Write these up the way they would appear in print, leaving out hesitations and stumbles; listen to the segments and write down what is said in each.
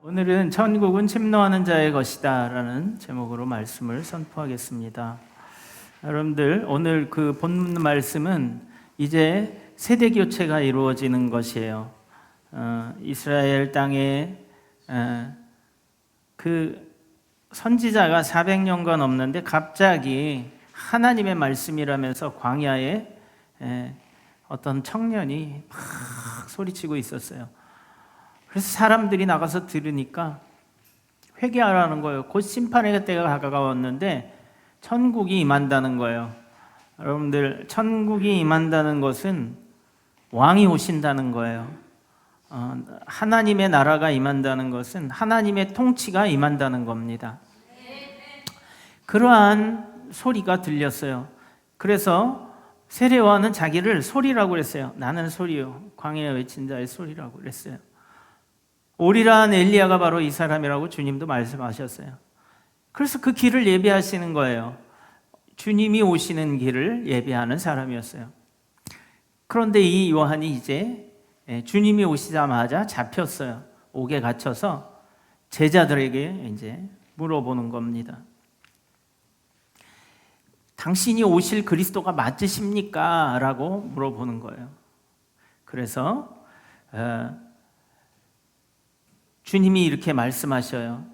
오늘은 천국은 침노하는 자의 것이다 라는 제목으로 말씀을 선포하겠습니다. 여러분들, 오늘 그 본문 말씀은 이제 세대 교체가 이루어지는 것이에요. 이스라엘 땅에 그 선지자가 400년간 없는데 갑자기 하나님의 말씀이라면서 광야에 어떤 청년이 막 소리치고 있었어요. 그래서 사람들이 나가서 들으니까 회개하라는 거예요. 곧 심판의 때가 가까웠는데 천국이 임한다는 거예요. 여러분들, 천국이 임한다는 것은 왕이 오신다는 거예요. 하나님의 나라가 임한다는 것은 하나님의 통치가 임한다는 겁니다. 그러한 소리가 들렸어요. 그래서 세례요한은 자기를 소리라고 그랬어요. 나는 소리요, 광야에 외친 자의 소리라고 그랬어요. 오리라는 엘리야가 바로 이 사람이라고 주님도 말씀하셨어요. 그래서 그 길을 예배하시는 거예요. 주님이 오시는 길을 예배하는 사람이었어요. 그런데 이 요한이 이제 주님이 오시자마자 잡혔어요. 옥에 갇혀서 제자들에게 이제 물어보는 겁니다. 당신이 오실 그리스도가 맞으십니까? 라고 물어보는 거예요. 그래서 주님이 이렇게 말씀하셔요.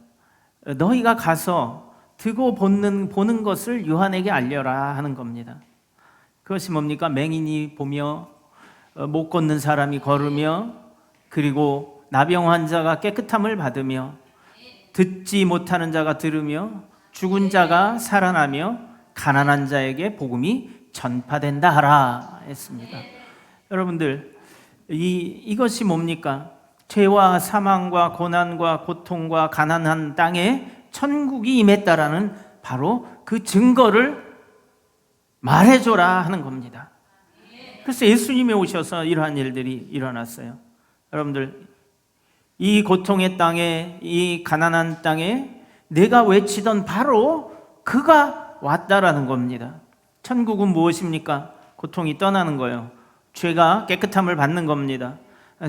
너희가 가서 드고 보는 것을 요한에게 알려라 하는 겁니다. 그것이 뭡니까? 맹인이 보며, 못 걷는 사람이 걸으며, 그리고 나병 환자가 깨끗함을 받으며, 듣지 못하는 자가 들으며, 죽은 자가 살아나며, 가난한 자에게 복음이 전파된다 하라 했습니다. 여러분들, 이것이 뭡니까? 죄와 사망과 고난과 고통과 가난한 땅에 천국이 임했다라는 바로 그 증거를 말해줘라 하는 겁니다. 그래서 예수님이 오셔서 이러한 일들이 일어났어요. 여러분들, 이 고통의 땅에, 이 가난한 땅에 내가 외치던 바로 그가 왔다라는 겁니다. 천국은 무엇입니까? 고통이 떠나는 거예요. 죄가 깨끗함을 받는 겁니다.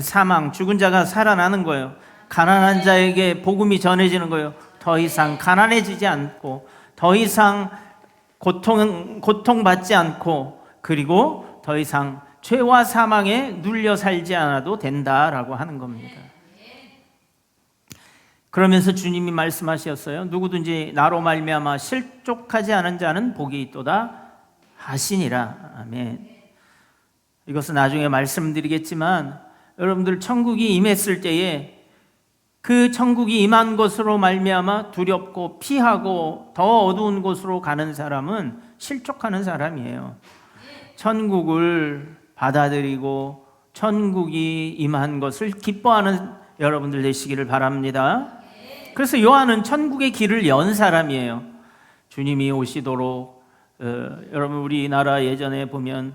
사망, 죽은 자가 살아나는 거예요. 가난한 자에게 복음이 전해지는 거예요. 더 이상 가난해지지 않고, 더 이상 고통받지 않고, 그리고 더 이상 죄와 사망에 눌려 살지 않아도 된다라고 하는 겁니다. 그러면서 주님이 말씀하셨어요. 누구든지 나로 말미암아 실족하지 않은 자는 복이 있도다 하시니라. 아멘. 이것은 나중에 말씀드리겠지만, 여러분들, 천국이 임했을 때에 그 천국이 임한 것으로 말미암아 두렵고 피하고 더 어두운 곳으로 가는 사람은 실족하는 사람이에요. 천국을 받아들이고 천국이 임한 것을 기뻐하는 여러분들 되시기를 바랍니다. 그래서 요한은 천국의 길을 연 사람이에요. 주님이 오시도록 여러분, 우리나라 예전에 보면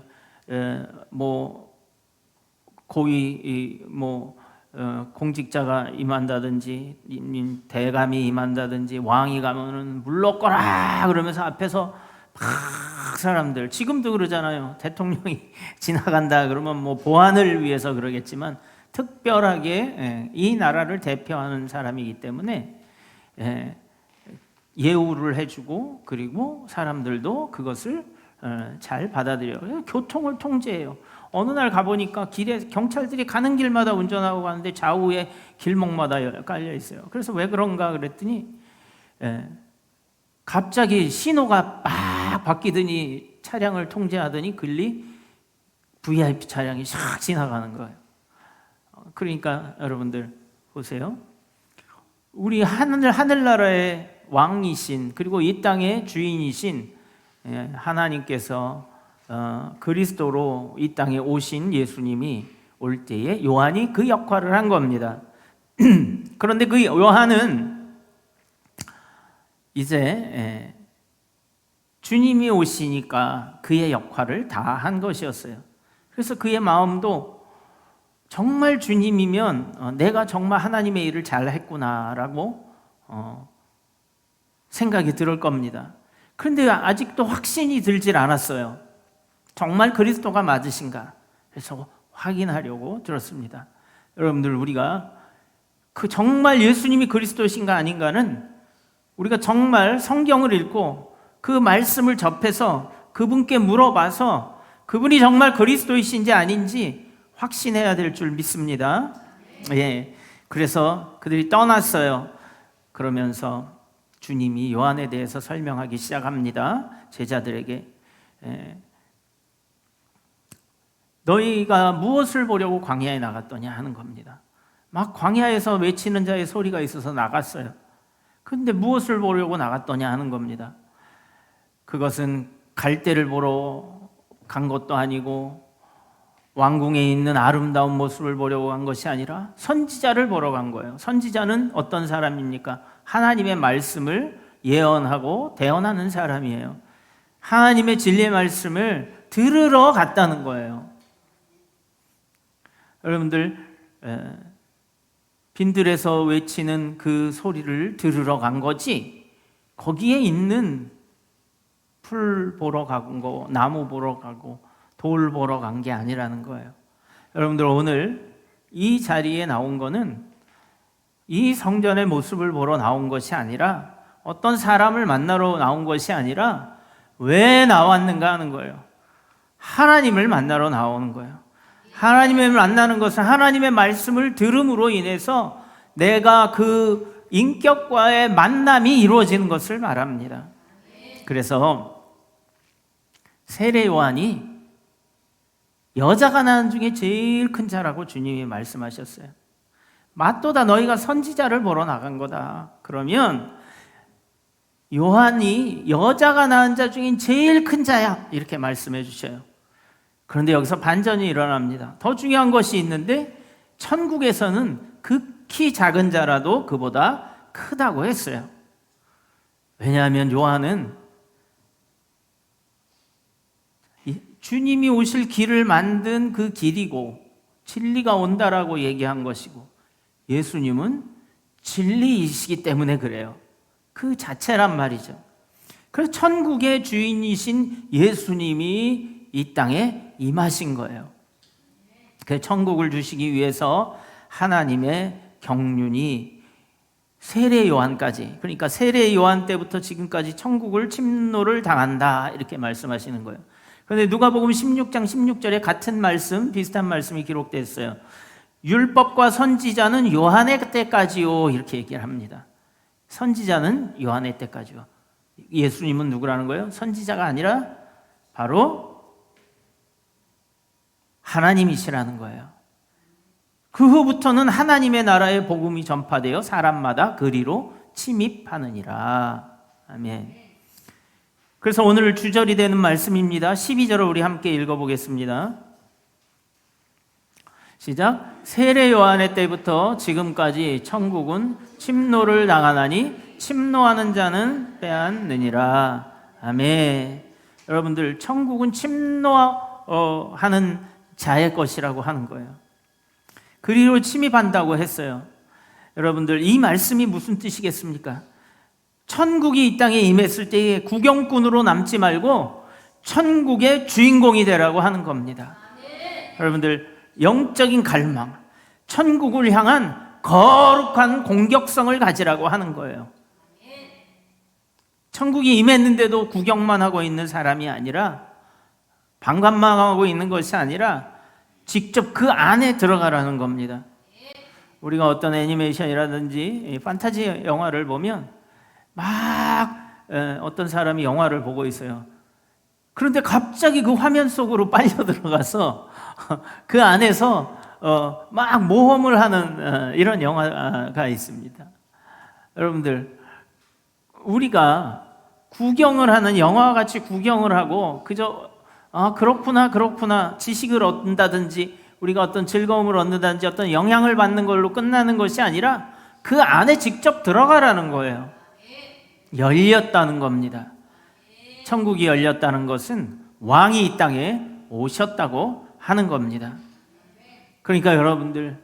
고위 공직자가 임한다든지 대감이 임한다든지 왕이 가면은 물러거라 그러면서 앞에서 막 사람들, 지금도 그러잖아요. 대통령이 지나간다 그러면 보안을 위해서 그러겠지만 특별하게 이 나라를 대표하는 사람이기 때문에 예우를 해주고, 그리고 사람들도 그것을 잘 받아들여요. 교통을 통제해요. 어느 날 가보니까 길에 경찰들이 가는 길마다 운전하고 가는데 좌우에 길목마다 깔려 있어요. 그래서 왜 그런가 그랬더니 갑자기 신호가 막 바뀌더니 차량을 통제하더니 VIP 차량이 샥 지나가는 거예요. 그러니까 여러분들 보세요. 우리 하늘나라의 왕이신, 그리고 이 땅의 주인이신 하나님께서 그리스도로 이 땅에 오신 예수님이 올 때에 요한이 그 역할을 한 겁니다. 그런데 그 요한은 이제 주님이 오시니까 그의 역할을 다 한 것이었어요. 그래서 그의 마음도 정말 주님이면 내가 정말 하나님의 일을 잘 했구나라고 생각이 들을 겁니다. 그런데 아직도 확신이 들질 않았어요. 정말 그리스도가 맞으신가? 그래서 확인하려고 들었습니다. 여러분들, 우리가 그 정말 예수님이 그리스도이신가 아닌가는 우리가 정말 성경을 읽고 그 말씀을 접해서 그분께 물어봐서 그분이 정말 그리스도이신지 아닌지 확신해야 될 줄 믿습니다. 예. 그래서 그들이 떠났어요. 그러면서 주님이 요한에 대해서 설명하기 시작합니다. 제자들에게. 너희가 무엇을 보려고 광야에 나갔더냐 하는 겁니다. 막 광야에서 외치는 자의 소리가 있어서 나갔어요. 근데 무엇을 보려고 나갔더냐 하는 겁니다. 그것은 갈대를 보러 간 것도 아니고 왕궁에 있는 아름다운 모습을 보려고 간 것이 아니라 선지자를 보러 간 거예요. 선지자는 어떤 사람입니까? 하나님의 말씀을 예언하고 대언하는 사람이에요. 하나님의 진리의 말씀을 들으러 갔다는 거예요. 여러분들, 빈들에서 외치는 그 소리를 들으러 간 거지 거기에 있는 풀 보러 간 거, 나무 보러 가고 돌 보러 간 게 아니라는 거예요. 여러분들, 오늘 이 자리에 나온 거는 이 성전의 모습을 보러 나온 것이 아니라 어떤 사람을 만나러 나온 것이 아니라 왜 나왔는가 하는 거예요. 하나님을 만나러 나오는 거예요. 하나님을 만나는 것은 하나님의 말씀을 들음으로 인해서 내가 그 인격과의 만남이 이루어지는 것을 말합니다. 그래서 세례 요한이 여자가 낳은 중에 제일 큰 자라고 주님이 말씀하셨어요. 맞도다, 너희가 선지자를 보러 나간 거다. 그러면 요한이 여자가 낳은 자 중에 제일 큰 자야, 이렇게 말씀해 주셔요. 그런데 여기서 반전이 일어납니다. 더 중요한 것이 있는데 천국에서는 극히 작은 자라도 그보다 크다고 했어요. 왜냐하면 요한은 주님이 오실 길을 만든 그 길이고 진리가 온다라고 얘기한 것이고 예수님은 진리이시기 때문에 그래요. 그 자체란 말이죠. 그래서 천국의 주인이신 예수님이 이 땅에 임하신 거예요. 그 천국을 주시기 위해서 하나님의 경륜이 세례 요한까지, 그러니까 세례 요한 때부터 지금까지 천국을 침노를 당한다, 이렇게 말씀하시는 거예요. 그런데 누가복음 16장 16절에 같은 말씀, 비슷한 말씀이 기록되어 있어요. 율법과 선지자는 요한의 때까지요, 이렇게 얘기를 합니다. 선지자는 요한의 때까지요. 예수님은 누구라는 거예요? 선지자가 아니라 바로 하나님이시라는 거예요. 그 후부터는 하나님의 나라의 복음이 전파되어 사람마다 그리로 침입하느니라. 아멘. 그래서 오늘 주절이 되는 말씀입니다. 12절을 우리 함께 읽어보겠습니다. 시작. 세례 요한의 때부터 지금까지 천국은 침노를 당하나니 침노하는 자는 빼앗느니라. 아멘. 여러분들, 천국은 침노하는 자의 것이라고 하는 거예요. 그리로 침입한다고 했어요. 여러분들, 이 말씀이 무슨 뜻이겠습니까? 천국이 이 땅에 임했을 때에 구경꾼으로 남지 말고 천국의 주인공이 되라고 하는 겁니다. 여러분들, 영적인 갈망, 천국을 향한 거룩한 공격성을 가지라고 하는 거예요. 천국이 임했는데도 구경만 하고 있는 사람이 아니라, 방관만 하고 있는 것이 아니라 직접 그 안에 들어가라는 겁니다. 우리가 어떤 애니메이션이라든지 판타지 영화를 보면 막 어떤 사람이 영화를 보고 있어요. 그런데 갑자기 그 화면 속으로 빨려 들어가서 그 안에서 막 모험을 하는 이런 영화가 있습니다. 여러분들, 우리가 구경을 하는, 영화와 같이 구경을 하고 그저 그렇구나 지식을 얻는다든지 우리가 어떤 즐거움을 얻는다든지 어떤 영향을 받는 걸로 끝나는 것이 아니라 그 안에 직접 들어가라는 거예요. 열렸다는 겁니다. 천국이 열렸다는 것은 왕이 이 땅에 오셨다고 하는 겁니다. 그러니까 여러분들,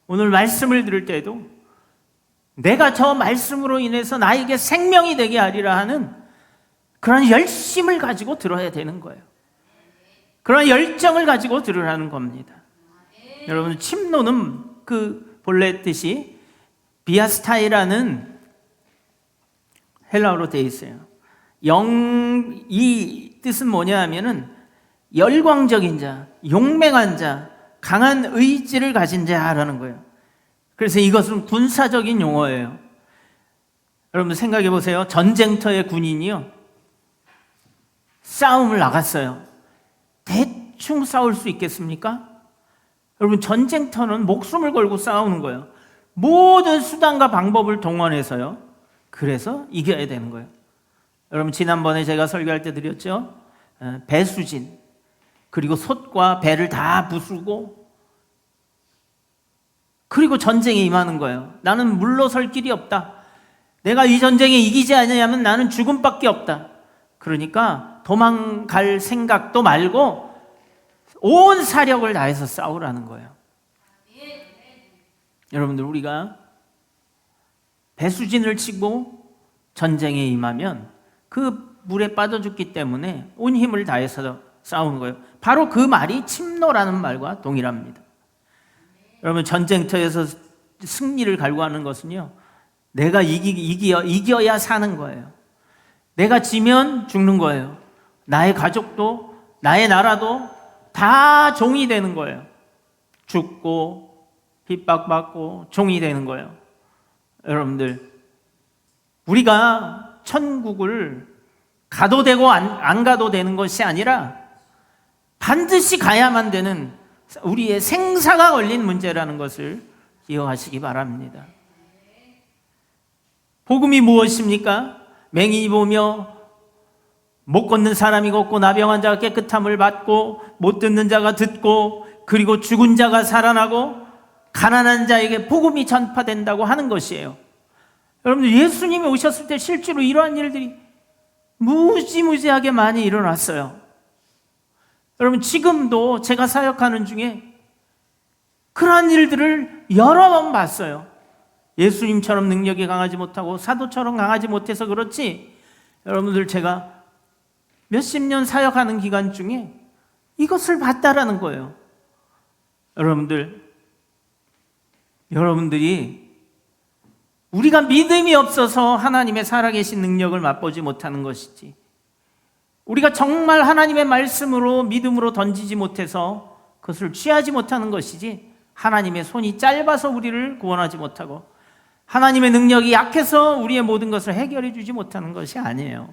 오늘 말씀을 들을 때도 내가 저 말씀으로 인해서 나에게 생명이 되게 하리라 하는 그런 열심을 가지고 들어야 되는 거예요. 그런 열정을 가지고 들으라는 겁니다. 여러분, 침노는 그 본래 뜻이 비아스타이라는 헬라어로 되어 있어요. 이 뜻은 뭐냐 하면은 열광적인 자, 용맹한 자, 강한 의지를 가진 자라는 거예요. 그래서 이것은 군사적인 용어예요. 여러분 생각해 보세요. 전쟁터의 군인이요, 싸움을 나갔어요. 대충 싸울 수 있겠습니까? 여러분 전쟁터는 목숨을 걸고 싸우는 거예요. 모든 수단과 방법을 동원해서요. 그래서 이겨야 되는 거예요. 여러분 지난번에 제가 설교할 때 드렸죠. 배수진, 그리고 솥과 배를 다 부수고, 그리고 전쟁에 임하는 거예요. 나는 물러설 길이 없다. 내가 이 전쟁에 이기지 않으면 나는 죽음밖에 없다. 그러니까 도망갈 생각도 말고 온 사력을 다해서 싸우라는 거예요. 여러분들 우리가 배수진을 치고 전쟁에 임하면 그 물에 빠져 죽기 때문에 온 힘을 다해서 싸우는 거예요. 바로 그 말이 침노라는 말과 동일합니다. 여러분 전쟁터에서 승리를 갈구하는 것은요, 내가 이겨야 사는 거예요. 내가 지면 죽는 거예요. 나의 가족도 나의 나라도 다 종이 되는 거예요. 죽고 핍박받고 종이 되는 거예요. 여러분들 우리가 천국을 가도 되고 안 가도 되는 것이 아니라 반드시 가야만 되는 우리의 생사가 걸린 문제라는 것을 기억하시기 바랍니다. 복음이 무엇입니까? 맹인이 보며 못 걷는 사람이 걷고 나병한 자가 깨끗함을 받고 못 듣는 자가 듣고 그리고 죽은 자가 살아나고 가난한 자에게 복음이 전파된다고 하는 것이에요. 여러분들 예수님이 오셨을 때 실제로 이러한 일들이 무지무지하게 많이 일어났어요. 여러분 지금도 제가 사역하는 중에 그러한 일들을 여러 번 봤어요. 예수님처럼 능력이 강하지 못하고 사도처럼 강하지 못해서 그렇지, 여러분들 제가 몇십 년 사역하는 기간 중에 이것을 봤다라는 거예요. 여러분들이 우리가 믿음이 없어서 하나님의 살아계신 능력을 맛보지 못하는 것이지, 우리가 정말 하나님의 말씀으로 믿음으로 던지지 못해서 그것을 취하지 못하는 것이지, 하나님의 손이 짧아서 우리를 구원하지 못하고 하나님의 능력이 약해서 우리의 모든 것을 해결해 주지 못하는 것이 아니에요.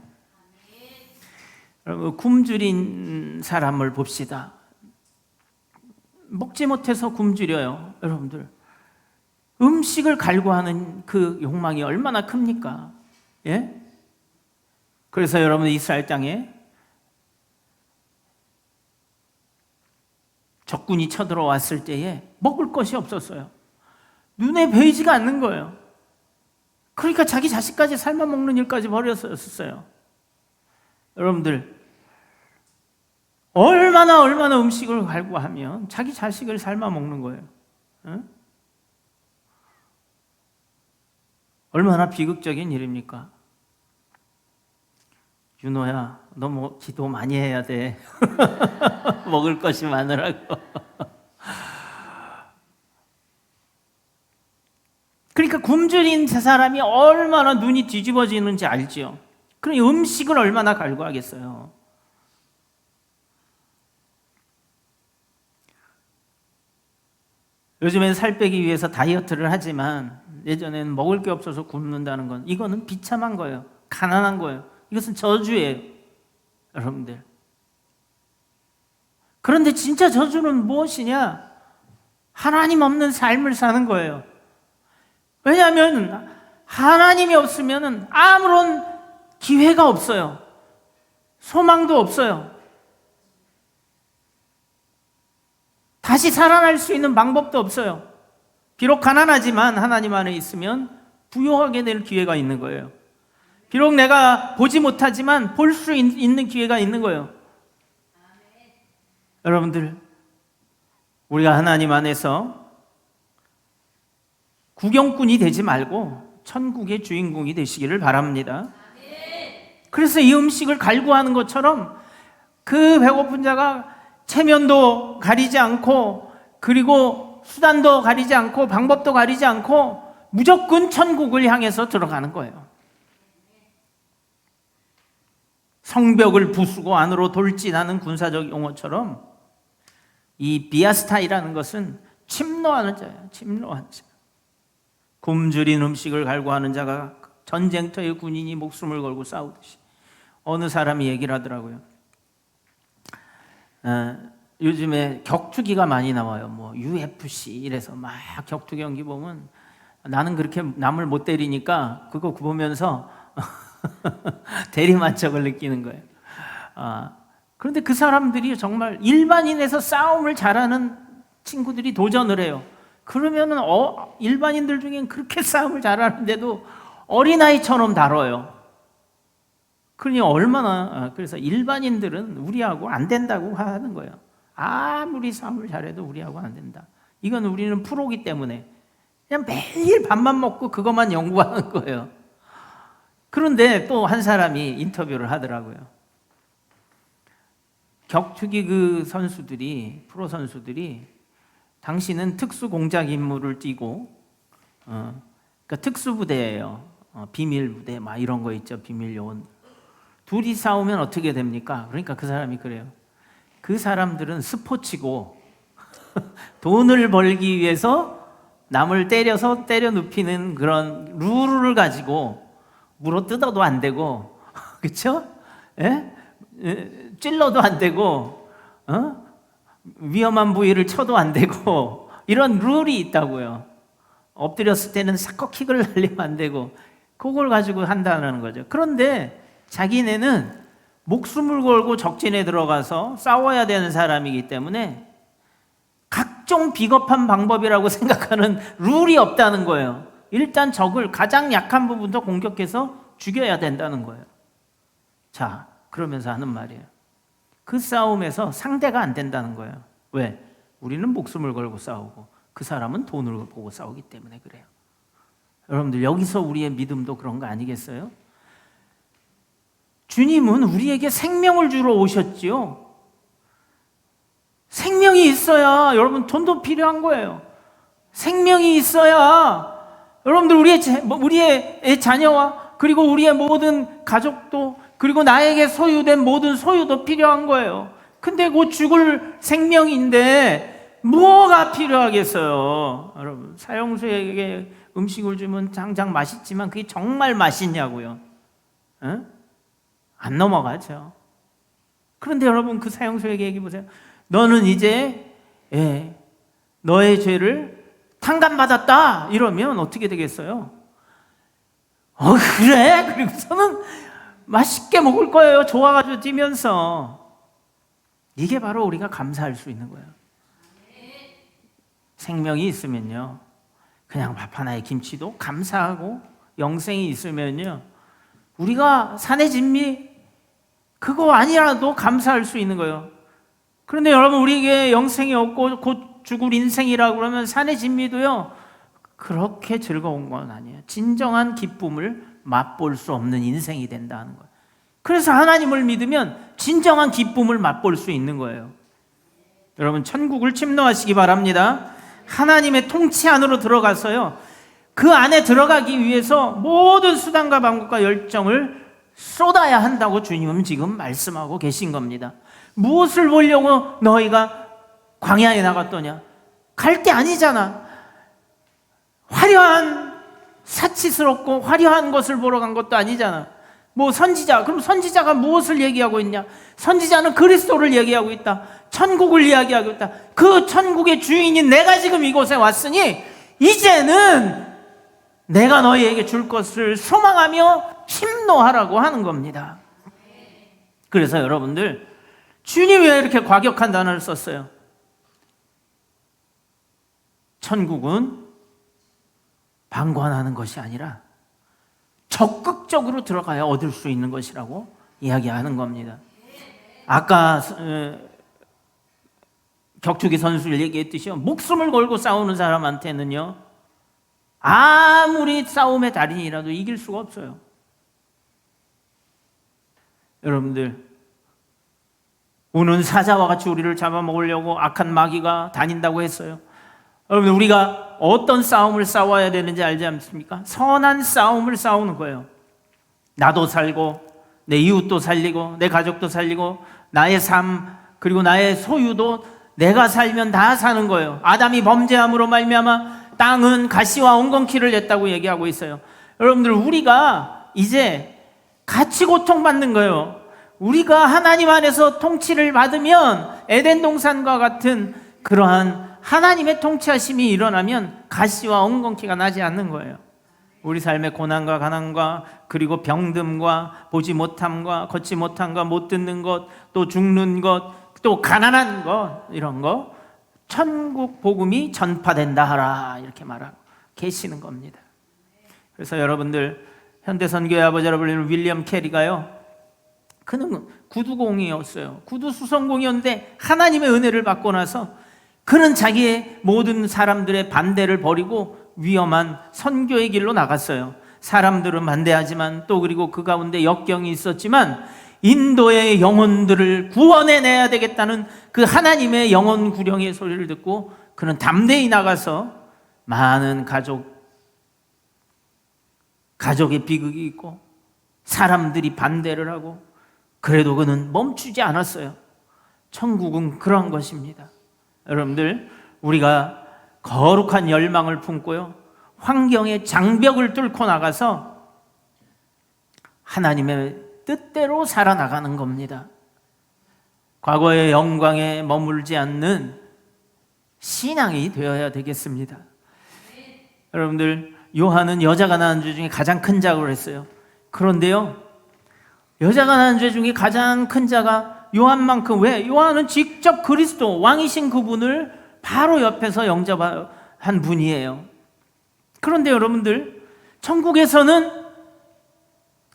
여러분 굶주린 사람을 봅시다. 먹지 못해서 굶주려요. 여러분들 음식을 갈구하는 그 욕망이 얼마나 큽니까? 예? 그래서 여러분 이스라엘 땅에 적군이 쳐들어왔을 때에 먹을 것이 없었어요. 눈에 보이지가 않는 거예요. 그러니까 자기 자식까지 삶아 먹는 일까지 벌였었어요. 여러분들 얼마나 음식을 갈구하면 자기 자식을 삶아 먹는 거예요. 응? 얼마나 비극적인 일입니까? 윤호야, 너 기도 많이 해야 돼. 먹을 것이 많으라고. 그러니까 굶주린 사람이 얼마나 눈이 뒤집어지는지 알지요. 그럼 음식을 얼마나 갈구하겠어요. 요즘엔 살 빼기 위해서 다이어트를 하지만 예전에는 먹을 게 없어서 굶는다는 건, 이거는 비참한 거예요. 가난한 거예요. 이것은 저주예요. 여러분들. 그런데 진짜 저주는 무엇이냐? 하나님 없는 삶을 사는 거예요. 왜냐하면 하나님이 없으면 아무런 기회가 없어요. 소망도 없어요. 다시 살아날 수 있는 방법도 없어요. 비록 가난하지만 하나님 안에 있으면 부유하게 될 기회가 있는 거예요. 비록 내가 보지 못하지만 볼 수 있는 기회가 있는 거예요. 여러분들, 우리가 하나님 안에서 구경꾼이 되지 말고 천국의 주인공이 되시기를 바랍니다. 그래서 이 음식을 갈구하는 것처럼 그 배고픈 자가 체면도 가리지 않고, 그리고 수단도 가리지 않고, 방법도 가리지 않고 무조건 천국을 향해서 들어가는 거예요. 성벽을 부수고 안으로 돌진하는 군사적 용어처럼 이 비아스타이라는 것은 침노하는 자예요. 침노하는 자. 굶주린 음식을 갈구하는 자가 전쟁터의 군인이 목숨을 걸고 싸우듯이. 어느 사람이 얘기를 하더라고요. 요즘에 격투기가 많이 나와요. 뭐 UFC 이래서 막 격투 경기 보면 나는 그렇게 남을 못 때리니까 그거 보면서 대리만족을 느끼는 거예요. 그런데 그 사람들이 정말 일반인에서 싸움을 잘하는 친구들이 도전을 해요. 그러면은 일반인들 중엔 그렇게 싸움을 잘하는데도 어린아이처럼 다뤄요. 그러니 얼마나, 그래서 일반인들은 우리하고 안 된다고 하는 거예요. 아무리 싸움을 잘해도 우리하고 안 된다. 이건 우리는 프로기 때문에 그냥 매일 밥만 먹고 그것만 연구하는 거예요. 그런데 또 한 사람이 인터뷰를 하더라고요. 격투기 그 선수들이, 프로 선수들이 당신은 특수 공작 임무를 띠고, 그러니까 특수부대예요. 비밀부대, 막 이런 거 있죠. 비밀 요원. 둘이 싸우면 어떻게 됩니까? 그러니까 그 사람이 그래요. 그 사람들은 스포츠고 돈을 벌기 위해서 남을 때려서 때려 눕히는 그런 룰을 가지고 물어 뜯어도 안 되고, 그렇죠? 예? 찔러도 안 되고, 위험한 부위를 쳐도 안 되고, 이런 룰이 있다고요. 엎드렸을 때는 사커킥을 날리면 안 되고, 그걸 가지고 한다는 거죠. 그런데 자기네는 목숨을 걸고 적진에 들어가서 싸워야 되는 사람이기 때문에 각종 비겁한 방법이라고 생각하는 룰이 없다는 거예요. 일단 적을 가장 약한 부분부터 공격해서 죽여야 된다는 거예요. 자, 그러면서 하는 말이에요. 그 싸움에서 상대가 안 된다는 거예요. 왜? 우리는 목숨을 걸고 싸우고 그 사람은 돈을 보고 싸우기 때문에 그래요. 여러분들, 여기서 우리의 믿음도 그런 거 아니겠어요? 주님은 우리에게 생명을 주러 오셨지요. 생명이 있어야 여러분 돈도 필요한 거예요. 생명이 있어야 여러분들 우리의 자녀와 그리고 우리의 모든 가족도 그리고 나에게 소유된 모든 소유도 필요한 거예요. 근데 곧 죽을 생명인데 뭐가 필요하겠어요? 여러분, 사형수에게 음식을 주면 당장 맛있지만 그게 정말 맛있냐고요? 에? 안 넘어가죠. 그런데 여러분, 그 사형수에게 얘기해 보세요. 너는 이제 너의 죄를 탕감받았다 이러면 어떻게 되겠어요? 그래? 그리고서는 맛있게 먹을 거예요. 좋아가지고 뛰면서. 이게 바로 우리가 감사할 수 있는 거예요. 생명이 있으면요, 그냥 밥 하나에 김치도 감사하고, 영생이 있으면요 우리가 산의 진미 그거 아니라도 감사할 수 있는 거예요. 그런데 여러분, 우리에게 영생이 없고 곧 죽을 인생이라고 그러면 산의 진미도요 그렇게 즐거운 건 아니에요. 진정한 기쁨을 맛볼 수 없는 인생이 된다는 거예요. 그래서 하나님을 믿으면 진정한 기쁨을 맛볼 수 있는 거예요. 여러분, 천국을 침노하시기 바랍니다. 하나님의 통치 안으로 들어가서요, 그 안에 들어가기 위해서 모든 수단과 방법과 열정을 쏟아야 한다고 주님은 지금 말씀하고 계신 겁니다. 무엇을 보려고 너희가 광야에 나갔더냐? 갈 게 아니잖아. 화려한, 사치스럽고 화려한 것을 보러 간 것도 아니잖아. 뭐 선지자, 그럼 선지자가 무엇을 얘기하고 있냐? 선지자는 그리스도를 얘기하고 있다. 천국을 이야기하고 있다. 그 천국의 주인인 내가 지금 이곳에 왔으니 이제는 내가 너희에게 줄 것을 소망하며 침노하라고 하는 겁니다. 그래서 여러분들, 주님이 왜 이렇게 과격한 단어를 썼어요? 천국은 방관하는 것이 아니라 적극적으로 들어가야 얻을 수 있는 것이라고 이야기하는 겁니다. 아까 격투기 선수를 얘기했듯이요, 목숨을 걸고 싸우는 사람한테는요 아무리 싸움의 달인이라도 이길 수가 없어요. 여러분들, 우는 사자와 같이 우리를 잡아먹으려고 악한 마귀가 다닌다고 했어요. 여러분, 우리가 어떤 싸움을 싸워야 되는지 알지 않습니까? 선한 싸움을 싸우는 거예요. 나도 살고 내 이웃도 살리고 내 가족도 살리고 나의 삶 그리고 나의 소유도 내가 살면 다 사는 거예요. 아담이 범죄함으로 말미암아 땅은 가시와 엉겅퀴를 냈다고 얘기하고 있어요. 여러분들, 우리가 이제 같이 고통받는 거예요. 우리가 하나님 안에서 통치를 받으면 에덴 동산과 같은 그러한 하나님의 통치하심이 일어나면 가시와 엉겅퀴가 나지 않는 거예요. 우리 삶의 고난과 가난과 그리고 병듦과 보지 못함과 걷지 못함과 못 듣는 것, 또 죽는 것, 또 가난한 것, 이런 거 천국 복음이 전파된다 하라 이렇게 말하고 계시는 겁니다. 그래서 여러분들, 현대선교의 아버지라 불리는 윌리엄 캐리가요, 그는 구두공이었어요. 구두 수성공이었는데 하나님의 은혜를 받고 나서 그는 자기의 모든 사람들의 반대를 버리고 위험한 선교의 길로 나갔어요. 사람들은 반대하지만 또 그리고 그 가운데 역경이 있었지만 인도의 영혼들을 구원해내야 되겠다는 그 하나님의 영혼 구령의 소리를 듣고 그는 담대히 나가서 많은 가족의 비극이 있고 사람들이 반대를 하고 그래도 그는 멈추지 않았어요. 천국은 그런 것입니다. 여러분들, 우리가 거룩한 열망을 품고요, 환경의 장벽을 뚫고 나가서 하나님의 뜻대로 살아나가는 겁니다. 과거의 영광에 머물지 않는 신앙이 되어야 되겠습니다. 여러분들, 요한은 여자가 낳은 죄 중에 가장 큰 자를 했어요. 그런데요, 여자가 낳은 죄 중에 가장 큰 자가 요한만큼, 왜? 요한은 직접 그리스도 왕이신 그분을 바로 옆에서 영접한 분이에요. 그런데 여러분들, 천국에서는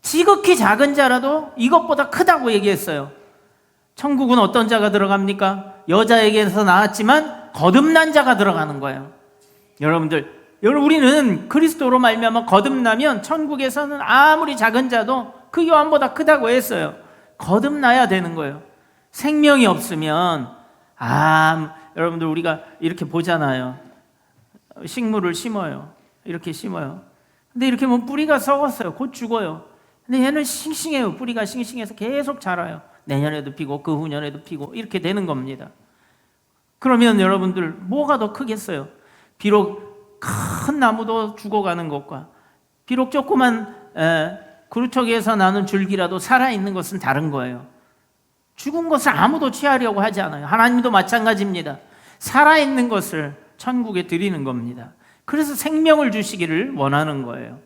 지극히 작은 자라도 이것보다 크다고 얘기했어요. 천국은 어떤 자가 들어갑니까? 여자에게서 나왔지만 거듭난 자가 들어가는 거예요. 여러분들, 우리는 그리스도로 말미암아 거듭나면 천국에서는 아무리 작은 자도 그 요한보다 크다고 했어요. 거듭나야 되는 거예요. 생명이 없으면 여러분들, 우리가 이렇게 보잖아요. 식물을 심어요. 이렇게 심어요. 근데 이렇게 보면 뿌리가 썩었어요. 곧 죽어요. 근데 얘는 싱싱해요. 뿌리가 싱싱해서 계속 자라요. 내년에도 피고 그 후년에도 피고 이렇게 되는 겁니다. 그러면 여러분들, 뭐가 더 크겠어요? 비록 큰 나무도 죽어가는 것과 비록 조그만 그루터기에서 나는 줄기라도 살아있는 것은 다른 거예요. 죽은 것을 아무도 취하려고 하지 않아요. 하나님도 마찬가지입니다. 살아있는 것을 천국에 드리는 겁니다. 그래서 생명을 주시기를 원하는 거예요.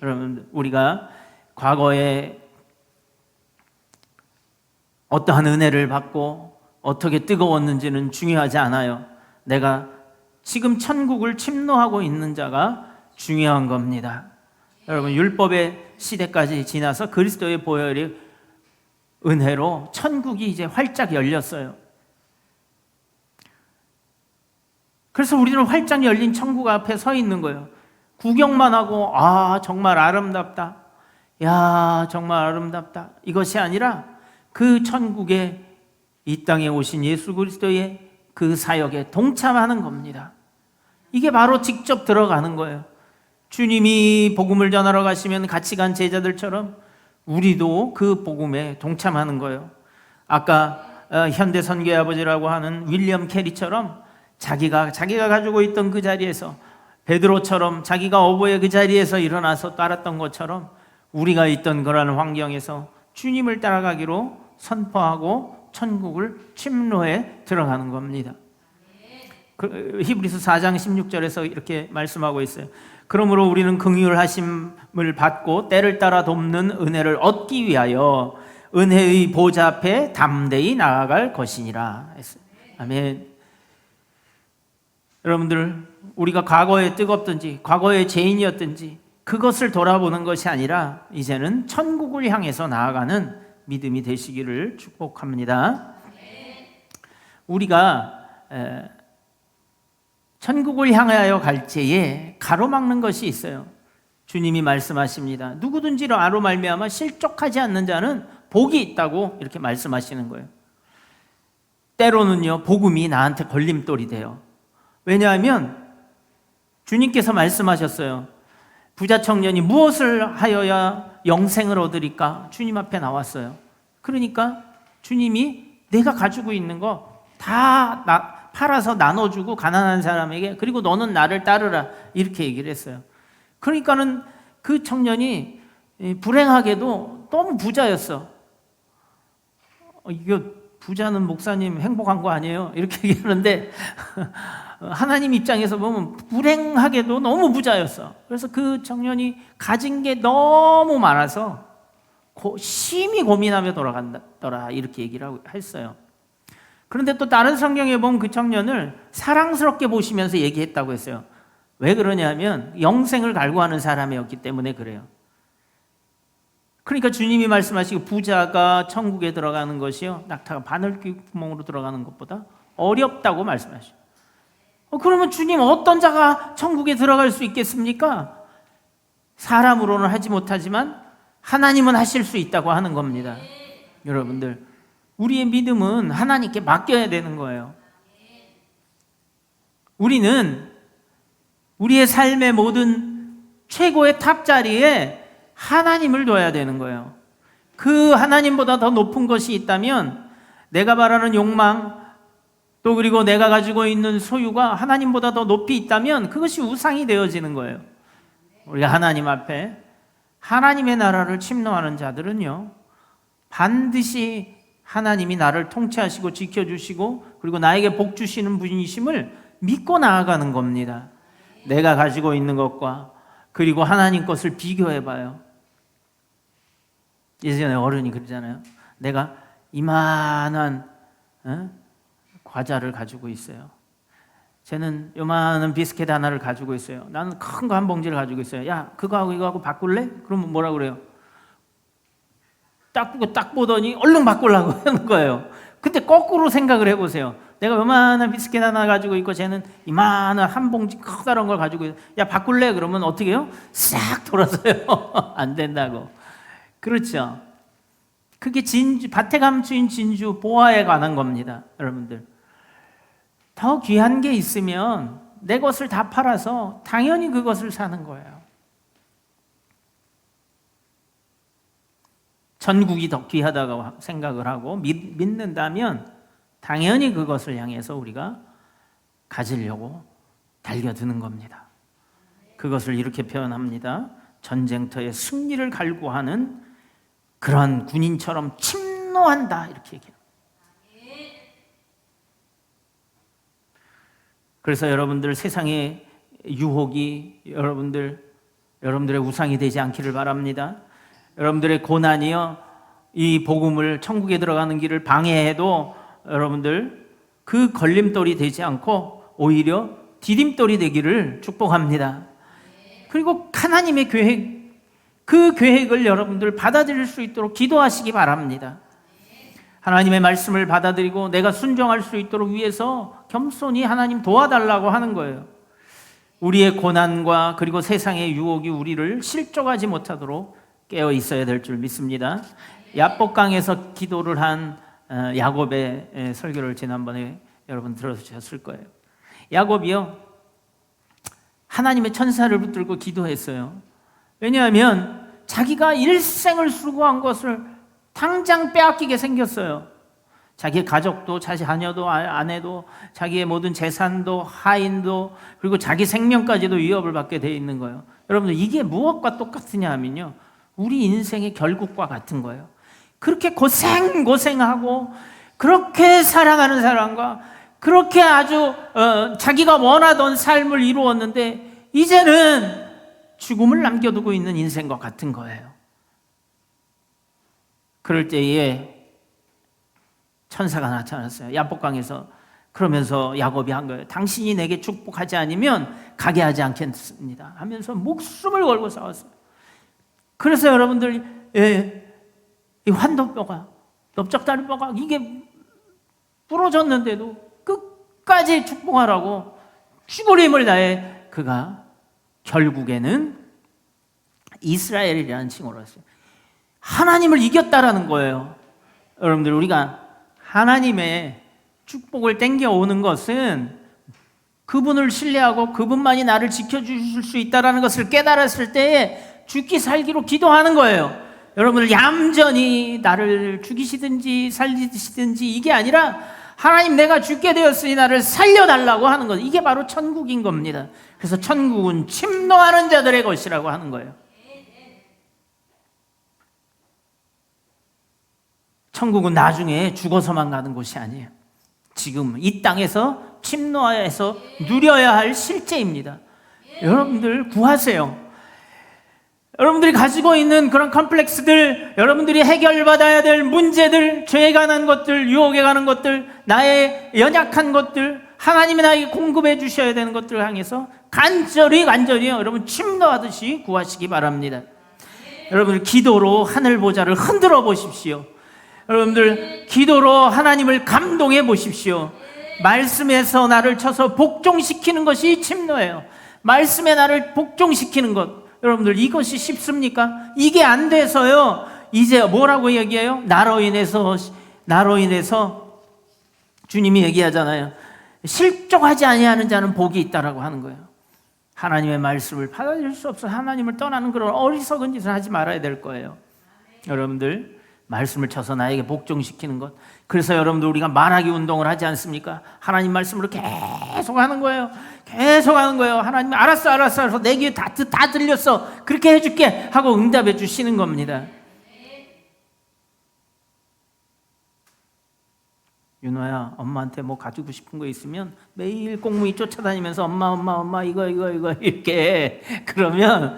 여러분, 우리가 과거에 어떠한 은혜를 받고 어떻게 뜨거웠는지는 중요하지 않아요. 내가 지금 천국을 침노하고 있는 자가 중요한 겁니다. 여러분, 율법의 시대까지 지나서 그리스도의 보혈의 은혜로 천국이 이제 활짝 열렸어요. 그래서 우리는 활짝 열린 천국 앞에 서 있는 거예요. 구경만 하고 정말 아름답다, 야 정말 아름답다, 이것이 아니라 그 천국에 이 땅에 오신 예수 그리스도의 그 사역에 동참하는 겁니다. 이게 바로 직접 들어가는 거예요. 주님이 복음을 전하러 가시면 같이 간 제자들처럼 우리도 그 복음에 동참하는 거예요. 아까 현대 선교의 아버지라고 하는 윌리엄 캐리처럼 자기가 가지고 있던 그 자리에서, 베드로처럼 자기가 어부의 그 자리에서 일어나서 따랐던 것처럼 우리가 있던 그런 환경에서 주님을 따라가기로 선포하고 천국을 침노해 들어가는 겁니다. 히브리서 4장 16절에서 이렇게 말씀하고 있어요. 그러므로 우리는 긍휼하심을 받고 때를 따라 돕는 은혜를 얻기 위하여 은혜의 보좌 앞에 담대히 나아갈 것이니라 했어요. 아멘. 여러분들, 우리가 과거에 뜨겁든지 과거의 죄인이었든지 그것을 돌아보는 것이 아니라 이제는 천국을 향해서 나아가는 믿음이 되시기를 축복합니다. 우리가 천국을 향하여 갈 때에 가로막는 것이 있어요. 주님이 말씀하십니다. 누구든지로 아로 말미암아 실족하지 않는 자는 복이 있다고 이렇게 말씀하시는 거예요. 때로는요, 복음이 나한테 걸림돌이 돼요. 왜냐하면 주님께서 말씀하셨어요. 부자 청년이 무엇을 하여야 영생을 얻으리까? 주님 앞에 나왔어요. 그러니까 주님이 내가 가지고 있는 거 다 팔아서 나눠주고 가난한 사람에게, 그리고 너는 나를 따르라, 이렇게 얘기를 했어요. 그러니까는 그 청년이 불행하게도 너무 부자였어. 이거 부자는 목사님 행복한 거 아니에요? 이렇게 얘기하는데 하나님 입장에서 보면 불행하게도 너무 부자였어. 그래서 그 청년이 가진 게 너무 많아서 심히 고민하며 돌아간다더라, 이렇게 얘기를 했어요. 그런데 또 다른 성경에 보면 그 청년을 사랑스럽게 보시면서 얘기했다고 했어요. 왜 그러냐면 영생을 갈구하는 사람이었기 때문에 그래요. 그러니까 주님이 말씀하시고 부자가 천국에 들어가는 것이요 낙타가 바늘귀 구멍으로 들어가는 것보다 어렵다고 말씀하시죠. 그러면 주님, 어떤 자가 천국에 들어갈 수 있겠습니까? 사람으로는 하지 못하지만 하나님은 하실 수 있다고 하는 겁니다. 여러분들, 우리의 믿음은 하나님께 맡겨야 되는 거예요. 우리는 우리의 삶의 모든 최고의 탑 자리에 하나님을 둬야 되는 거예요. 그 하나님보다 더 높은 것이 있다면 내가 바라는 욕망, 또 그리고 내가 가지고 있는 소유가 하나님보다 더 높이 있다면 그것이 우상이 되어지는 거예요. 우리가 하나님 앞에 하나님의 나라를 침노하는 자들은요, 반드시 하나님이 나를 통치하시고 지켜주시고 그리고 나에게 복 주시는 분이심을 믿고 나아가는 겁니다. 내가 가지고 있는 것과 그리고 하나님 것을 비교해봐요. 예전에 어른이 그러잖아요. 내가 이만한 과자를 가지고 있어요. 쟤는 요만한 비스켓 하나를 가지고 있어요. 나는 큰 거 한 봉지를 가지고 있어요. 야, 그거하고 이거하고 바꿀래? 그러면 뭐라 그래요? 딱 보더니 얼른 바꾸려고 하는 거예요. 근데 거꾸로 생각을 해보세요. 내가 요만한 비스켓 하나 가지고 있고 쟤는 이만한 한 봉지 커다란 걸 가지고 있어요. 야, 바꿀래? 그러면 어떻게 해요? 싹 돌아서요. 안 된다고. 그렇죠. 그게 밭에 감추인 진주 보화에 관한 겁니다. 여러분들, 더 귀한 게 있으면 내 것을 다 팔아서 당연히 그것을 사는 거예요. 전국이 더 귀하다고 생각을 하고 믿는다면 당연히 그것을 향해서 우리가 가지려고 달려드는 겁니다. 그것을 이렇게 표현합니다. 전쟁터의 승리를 갈구하는 그런 군인처럼 침노한다, 이렇게 얘기해요. 그래서 여러분들, 세상의 유혹이 여러분들의 우상이 되지 않기를 바랍니다. 여러분들의 고난이요, 이 복음을, 천국에 들어가는 길을 방해해도 여러분들 그 걸림돌이 되지 않고 오히려 디딤돌이 되기를 축복합니다. 그리고 하나님의 계획, 그 계획을 여러분들 받아들일 수 있도록 기도하시기 바랍니다. 하나님의 말씀을 받아들이고 내가 순종할 수 있도록 위해서 겸손히 하나님 도와달라고 하는 거예요. 우리의 고난과 그리고 세상의 유혹이 우리를 실족하지 못하도록 깨어 있어야 될 줄 믿습니다. 야복강에서 기도를 한 야곱의 설교를 지난번에 여러분 들으셨을 거예요. 야곱이요, 하나님의 천사를 붙들고 기도했어요. 왜냐하면 자기가 일생을 수고한 것을 당장 빼앗기게 생겼어요. 자기의 가족도, 자기 자녀도, 아내도, 자기의 모든 재산도, 하인도, 그리고 자기 생명까지도 위협을 받게 돼 있는 거예요. 여러분들, 이게 무엇과 똑같으냐 하면요, 우리 인생의 결국과 같은 거예요. 그렇게 고생하고 그렇게 사랑하는 사람과 그렇게 아주 자기가 원하던 삶을 이루었는데 이제는 죽음을 남겨두고 있는 인생과 같은 거예요. 그럴 때에 천사가 나타났어요. 야복강에서. 그러면서 야곱이 한 거예요. 당신이 내게 축복하지 않으면 가게 하지 않겠습니다 하면서 목숨을 걸고 싸웠어요. 그래서 여러분들, 이 환도뼈가, 넓적다리뼈가 이게 부러졌는데도 끝까지 축복하라고 죽을 힘을 다해 그가 결국에는 이스라엘이라는 칭호를 했어요. 하나님을 이겼다라는 거예요. 여러분들, 우리가 하나님의 축복을 땡겨오는 것은 그분을 신뢰하고 그분만이 나를 지켜주실 수 있다는 것을 깨달았을 때에 죽기 살기로 기도하는 거예요. 여러분들 얌전히 나를 죽이시든지 살리시든지 이게 아니라 하나님 내가 죽게 되었으니 나를 살려달라고 하는 것. 이게 바로 천국인 겁니다. 그래서 천국은 침노하는 자들의 것이라고 하는 거예요. 천국은 나중에 죽어서만 가는 곳이 아니에요. 지금 이 땅에서 침노해서 누려야 할 실제입니다. 여러분들 구하세요. 여러분들이 가지고 있는 그런 컴플렉스들, 여러분들이 해결받아야 될 문제들, 죄에 관한 것들, 유혹에 관한 것들, 나의 연약한 것들, 하나님이 나에게 공급해 주셔야 되는 것들을 향해서 간절히 여러분 침노하듯이 구하시기 바랍니다. 여러분들 기도로 하늘 보좌를 흔들어 보십시오. 여러분들 기도로 하나님을 감동해 보십시오. 말씀에서 나를 쳐서 복종시키는 것이 침노예요. 말씀에 나를 복종시키는 것, 여러분들 이것이 쉽습니까? 이게 안 돼서요 이제 뭐라고 얘기해요? 나로 인해서 주님이 얘기하잖아요. 실족하지 아니하는 자는 복이 있다라고 하는 거예요. 하나님의 말씀을 받아들일 수 없어 하나님을 떠나는 그런 어리석은 짓을 하지 말아야 될 거예요. 여러분들 말씀을 쳐서 나에게 복종시키는 것. 그래서 여러분들 우리가 말하기 운동을 하지 않습니까? 하나님 말씀으로 계속 하는 거예요. 계속 하는 거예요. 하나님 알았어. 그래서 내 귀에 다 들렸어. 그렇게 해줄게 하고 응답해 주시는 겁니다. 윤호야, 엄마한테 뭐 가지고 싶은 거 있으면 매일 꽁무니 쫓아다니면서 엄마 이거 이렇게 그러면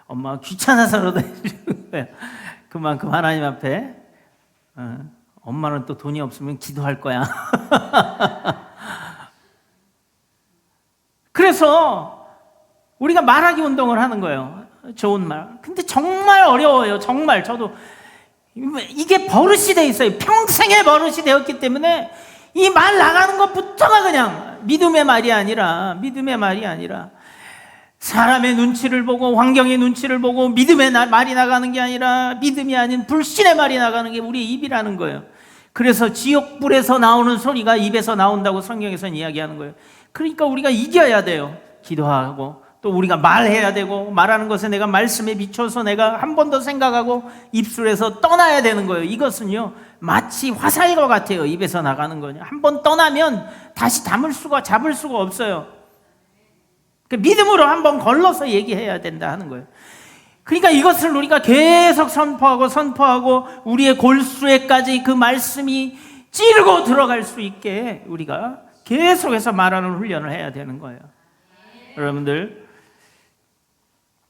엄마가 귀찮아서라도 해주는 거예요. 그만큼 하나님 앞에 엄마는 또 돈이 없으면 기도할 거야. 그래서 우리가 말하기 운동을 하는 거예요. 좋은 말. 근데 정말 어려워요. 정말 저도 이게 버릇이 돼 있어요. 평생의 버릇이 되었기 때문에 이 말 나가는 것부터가 그냥 믿음의 말이 아니라 사람의 눈치를 보고 환경의 눈치를 보고 믿음의 말이 나가는 게 아니라 믿음이 아닌 불신의 말이 나가는 게 우리의 입이라는 거예요. 그래서 지옥불에서 나오는 소리가 입에서 나온다고 성경에서는 이야기하는 거예요. 그러니까 우리가 이겨야 돼요. 기도하고 또 우리가 말해야 되고 말하는 것에 내가 말씀에 비춰서 내가 한 번 더 생각하고 입술에서 떠나야 되는 거예요. 이것은요 마치 화살과 같아요. 입에서 나가는 거냐. 한 번 떠나면 다시 잡을 수가 없어요. 믿음으로 한번 걸러서 얘기해야 된다 하는 거예요. 그러니까 이것을 우리가 계속 선포하고 우리의 골수에까지 그 말씀이 찌르고 들어갈 수 있게 우리가 계속해서 말하는 훈련을 해야 되는 거예요. 여러분들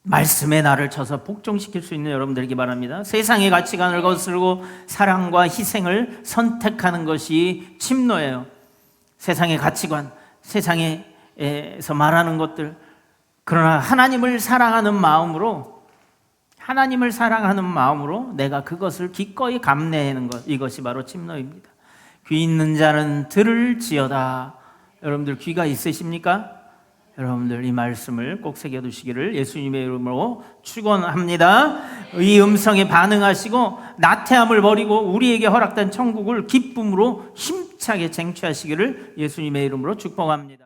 말씀에 나를 쳐서 복종시킬 수 있는 여러분들에게 바랍니다. 세상의 가치관을 거스르고 사랑과 희생을 선택하는 것이 침노예요. 세상의 가치관, 세상에서 말하는 것들, 그러나 하나님을 사랑하는 마음으로 내가 그것을 기꺼이 감내하는 것, 이것이 바로 침노입니다. 귀 있는 자는 들을지어다. 여러분들 귀가 있으십니까? 여러분들 이 말씀을 꼭 새겨두시기를 예수님의 이름으로 축원합니다. 이 음성에 반응하시고 나태함을 버리고 우리에게 허락된 천국을 기쁨으로 힘차게 쟁취하시기를 예수님의 이름으로 축복합니다.